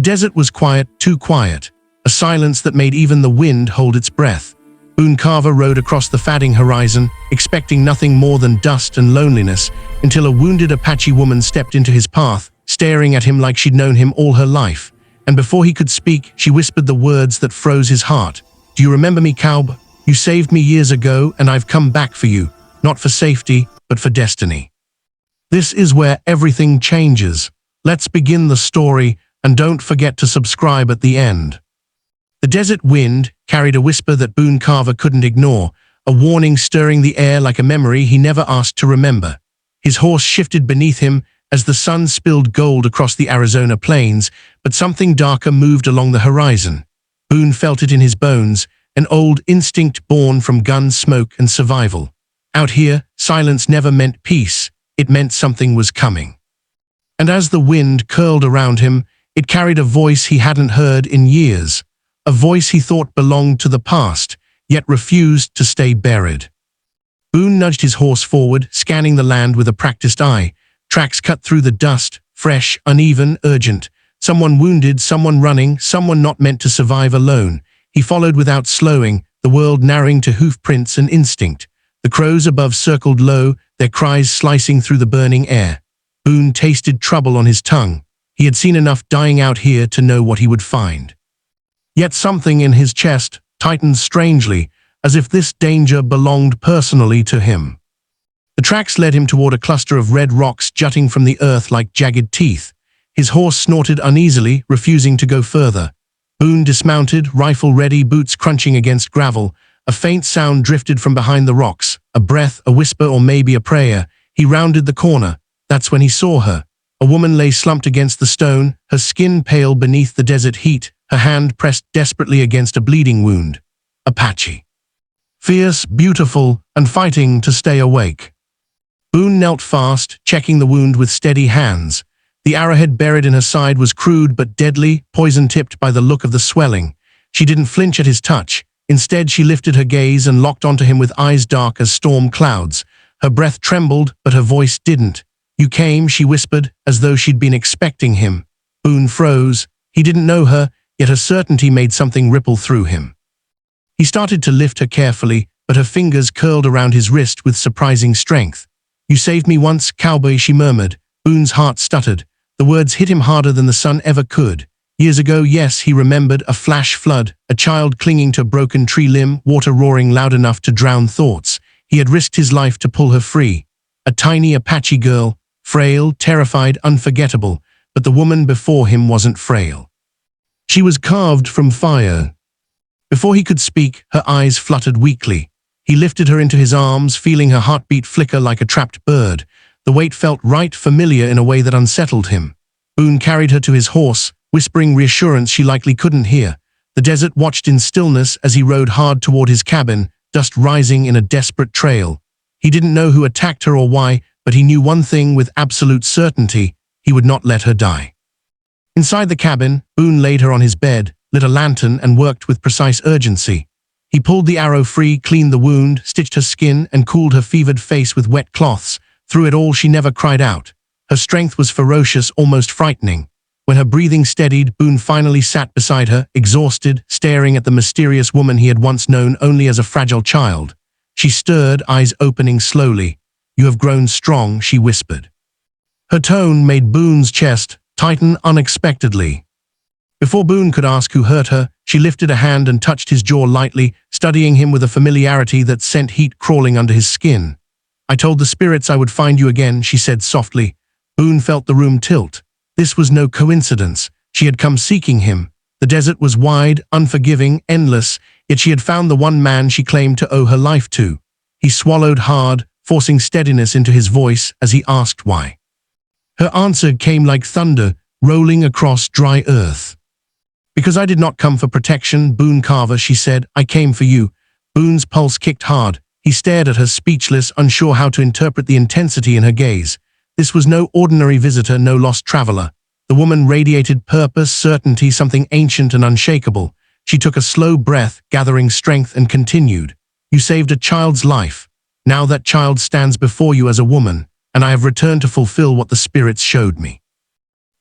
desert was quiet, too quiet, a silence that made even the wind hold its breath. Boone Carver rode across the fading horizon, expecting nothing more than dust and loneliness, until a wounded Apache woman stepped into his path, staring at him like she'd known him all her life. And before he could speak, she whispered the words that froze his heart. "Do you remember me, Cowboy? You saved me years ago, and I've come back for you, not for safety, but for destiny." This is where everything changes. Let's begin the story, and don't forget to subscribe at the end. The desert wind carried a whisper that Boone Carver couldn't ignore, a warning stirring the air like a memory he never asked to remember. His horse shifted beneath him as the sun spilled gold across the Arizona plains, but something darker moved along the horizon. Boone felt it in his bones, an old instinct born from gun smoke and survival. Out here, silence never meant peace, it meant something was coming. And as the wind curled around him, it carried a voice he hadn't heard in years. A voice he thought belonged to the past, yet refused to stay buried. Boone nudged his horse forward, scanning the land with a practiced eye. Tracks cut through the dust, fresh, uneven, urgent. Someone wounded, someone running, someone not meant to survive alone. He followed without slowing, the world narrowing to hoof prints and instinct. The crows above circled low, their cries slicing through the burning air. Boone tasted trouble on his tongue. He had seen enough dying out here to know what he would find. Yet something in his chest tightened strangely, as if this danger belonged personally to him. The tracks led him toward a cluster of red rocks jutting from the earth like jagged teeth. His horse snorted uneasily, refusing to go further. Boone dismounted, rifle ready, boots crunching against gravel. A faint sound drifted from behind the rocks, a breath, a whisper, or maybe a prayer. He rounded the corner. That's when he saw her. A woman lay slumped against the stone, her skin pale beneath the desert heat, her hand pressed desperately against a bleeding wound. Apache. Fierce, beautiful, and fighting to stay awake. Boone knelt fast, checking the wound with steady hands. The arrowhead buried in her side was crude but deadly, poison-tipped by the look of the swelling. She didn't flinch at his touch. Instead, she lifted her gaze and locked onto him with eyes dark as storm clouds. Her breath trembled, but her voice didn't. "You came," she whispered, as though she'd been expecting him. Boone froze. He didn't know her, yet her certainty made something ripple through him. He started to lift her carefully, but her fingers curled around his wrist with surprising strength. "You saved me once, Cowboy," she murmured. Boone's heart stuttered. The words hit him harder than the sun ever could. Years ago, yes, he remembered, a flash flood, a child clinging to a broken tree limb, water roaring loud enough to drown thoughts. He had risked his life to pull her free. A tiny Apache girl, frail, terrified, unforgettable, but the woman before him wasn't frail. She was carved from fire. Before he could speak, her eyes fluttered weakly. He lifted her into his arms, feeling her heartbeat flicker like a trapped bird. The weight felt right, familiar in a way that unsettled him. Boone carried her to his horse, whispering reassurance she likely couldn't hear. The desert watched in stillness as he rode hard toward his cabin, dust rising in a desperate trail. He didn't know who attacked her or why, but he knew one thing with absolute certainty: he would not let her die. Inside the cabin, Boone laid her on his bed, lit a lantern, and worked with precise urgency. He pulled the arrow free, cleaned the wound, stitched her skin, and cooled her fevered face with wet cloths. Through it all, she never cried out. Her strength was ferocious, almost frightening. When her breathing steadied, Boone finally sat beside her, exhausted, staring at the mysterious woman he had once known only as a fragile child. She stirred, eyes opening slowly. "You have grown strong," she whispered. Her tone made Boone's chest tighten unexpectedly. Before Boone could ask who hurt her, she lifted a hand and touched his jaw lightly, studying him with a familiarity that sent heat crawling under his skin. "I told the spirits I would find you again," she said softly. Boone felt the room tilt. This was no coincidence. She had come seeking him. The desert was wide, unforgiving, endless, yet she had found the one man she claimed to owe her life to. He swallowed hard, forcing steadiness into his voice as he asked why. Her answer came like thunder, rolling across dry earth. "Because I did not come for protection, Boone Carver," she said. "I came for you." Boone's pulse kicked hard. He stared at her, speechless, unsure how to interpret the intensity in her gaze. This was no ordinary visitor, no lost traveler. The woman radiated purpose, certainty, something ancient and unshakable. She took a slow breath, gathering strength, and continued. "You saved a child's life. Now that child stands before you as a woman, and I have returned to fulfill what the spirits showed me."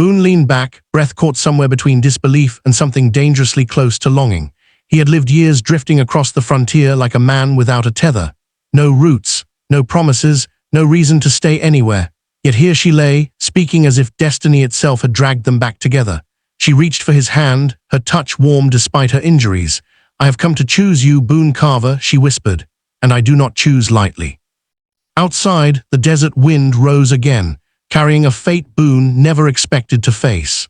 Boone leaned back, breath caught somewhere between disbelief and something dangerously close to longing. He had lived years drifting across the frontier like a man without a tether. No roots, no promises, no reason to stay anywhere. Yet here she lay, speaking as if destiny itself had dragged them back together. She reached for his hand, her touch warm despite her injuries. "I have come to choose you, Boone Carver," she whispered, "and I do not choose lightly." Outside, the desert wind rose again, carrying a fate Boone never expected to face.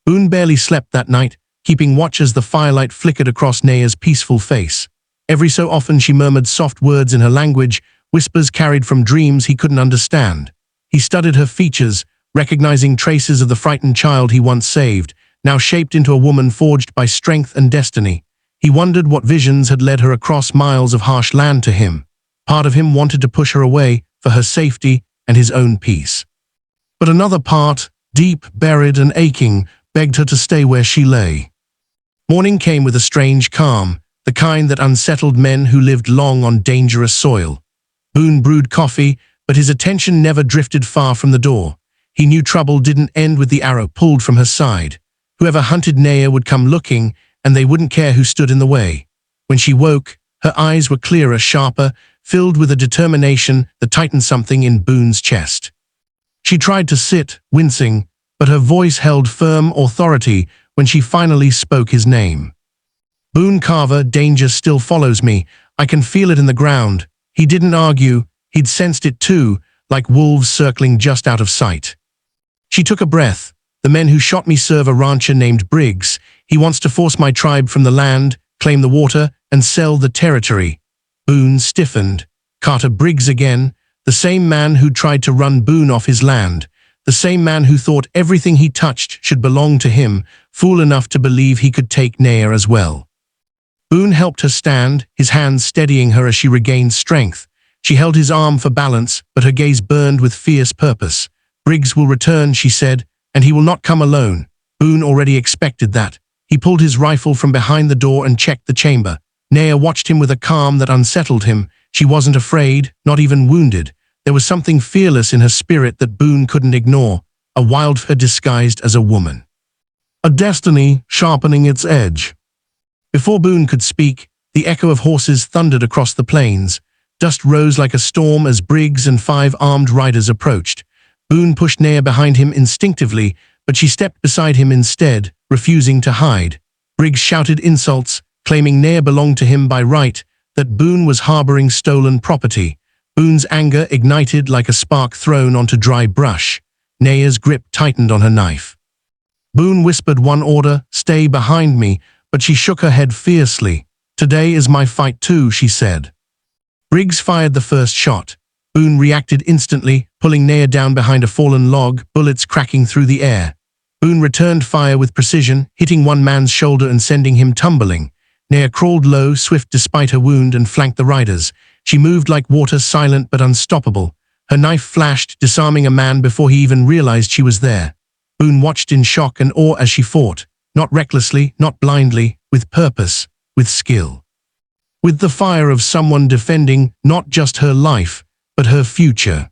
Boone barely slept that night, keeping watch as the firelight flickered across Naya's peaceful face. Every so often she murmured soft words in her language, whispers carried from dreams he couldn't understand. He studied her features, recognizing traces of the frightened child he once saved, now shaped into a woman forged by strength and destiny. He wondered what visions had led her across miles of harsh land to him. Part of him wanted to push her away, for her safety and his own peace. But another part, deep, buried and aching, begged her to stay where she lay. Morning came with a strange calm, the kind that unsettled men who lived long on dangerous soil. Boone brewed coffee, but his attention never drifted far from the door. He knew trouble didn't end with the arrow pulled from her side. Whoever hunted Naya would come looking, and they wouldn't care who stood in the way. When she woke, her eyes were clearer, sharper, filled with a determination that tightened something in Boone's chest. She tried to sit, wincing, but her voice held firm authority when she finally spoke his name. "Boone Carver, danger still follows me. I can feel it in the ground." He didn't argue, he'd sensed it too, like wolves circling just out of sight. She took a breath. "The men who shot me serve a rancher named Briggs. He wants to force my tribe from the land, claim the water, and sell the territory." Boone stiffened. Carter Briggs again, the same man who tried to run Boone off his land, the same man who thought everything he touched should belong to him, fool enough to believe he could take Naya as well. Boone helped her stand, his hands steadying her as she regained strength. She held his arm for balance, but her gaze burned with fierce purpose. "Briggs will return," she said, "and he will not come alone." Boone already expected that. He pulled his rifle from behind the door and checked the chamber. Naya watched him with a calm that unsettled him. She wasn't afraid, not even wounded. There was something fearless in her spirit that Boone couldn't ignore, a wildfire disguised as a woman. A destiny sharpening its edge. Before Boone could speak, the echo of horses thundered across the plains. Dust rose like a storm as Briggs and 5 armed riders approached. Boone pushed Naya behind him instinctively, but she stepped beside him instead, refusing to hide. Briggs shouted insults, claiming Naya belonged to him by right, that Boone was harboring stolen property. Boone's anger ignited like a spark thrown onto dry brush. Naya's grip tightened on her knife. Boone whispered one order, "Stay behind me," but she shook her head fiercely. "Today is my fight too," she said. Briggs fired the first shot. Boone reacted instantly, pulling Naya down behind a fallen log, bullets cracking through the air. Boone returned fire with precision, hitting one man's shoulder and sending him tumbling. Naya crawled low, swift despite her wound, and flanked the riders. She moved like water, silent but unstoppable. Her knife flashed, disarming a man before he even realized she was there. Boone watched in shock and awe as she fought, not recklessly, not blindly, with purpose, with skill. With the fire of someone defending not just her life, but her future.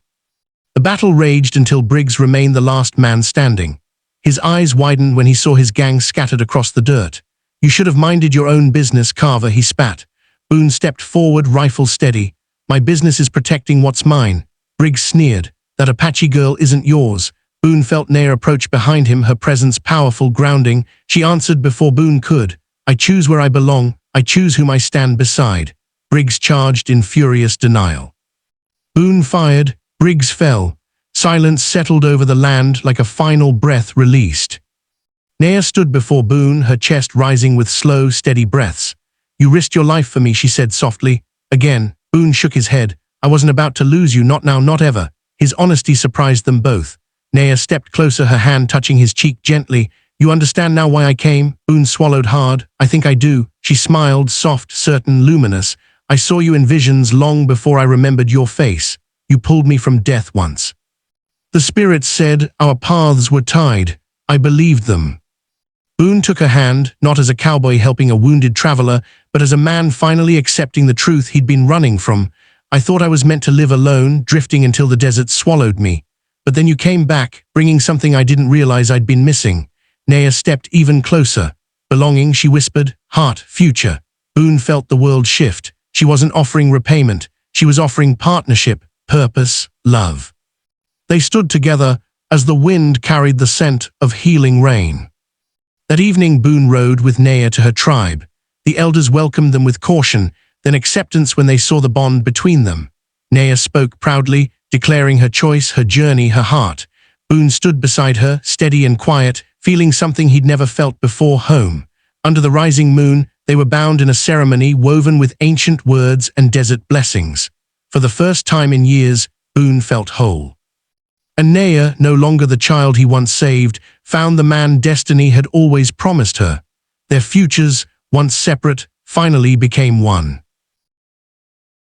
The battle raged until Briggs remained the last man standing. His eyes widened when he saw his gang scattered across the dirt. "You should have minded your own business, Carver," he spat. Boone stepped forward, rifle steady. "My business is protecting what's mine." Briggs sneered. "That Apache girl isn't yours." Boone felt Naya approach behind him, her presence powerful, grounding. She answered before Boone could. "I choose where I belong. I choose whom I stand beside." Briggs charged in furious denial. Boone fired. Briggs fell. Silence settled over the land like a final breath released. Naya stood before Boone, her chest rising with slow, steady breaths. "You risked your life for me," she said softly. Again, Boone shook his head. "I wasn't about to lose you, not now, not ever." His honesty surprised them both. Naya stepped closer, her hand touching his cheek gently. "You understand now why I came?" Boone swallowed hard. "I think I do." She smiled, soft, certain, luminous. "I saw you in visions long before I remembered your face. You pulled me from death once. The spirits said our paths were tied. I believed them." Boone took her hand, not as a cowboy helping a wounded traveler, but as a man finally accepting the truth he'd been running from. "I thought I was meant to live alone, drifting until the desert swallowed me." But then you came back, bringing something I didn't realize I'd been missing. Naya stepped even closer. Belonging, she whispered, heart, future. Boone felt the world shift. She wasn't offering repayment. She was offering partnership, purpose, love. They stood together as the wind carried the scent of healing rain. That evening Boone rode with Naya to her tribe. The elders welcomed them with caution, then acceptance when they saw the bond between them. Naya spoke proudly, declaring her choice, her journey, her heart. Boone stood beside her, steady and quiet, feeling something he'd never felt before, home. Under the rising moon, they were bound in a ceremony woven with ancient words and desert blessings. For the first time in years, Boone felt whole. And Naya, no longer the child he once saved, found the man destiny had always promised her. Their futures, once separate, finally became one.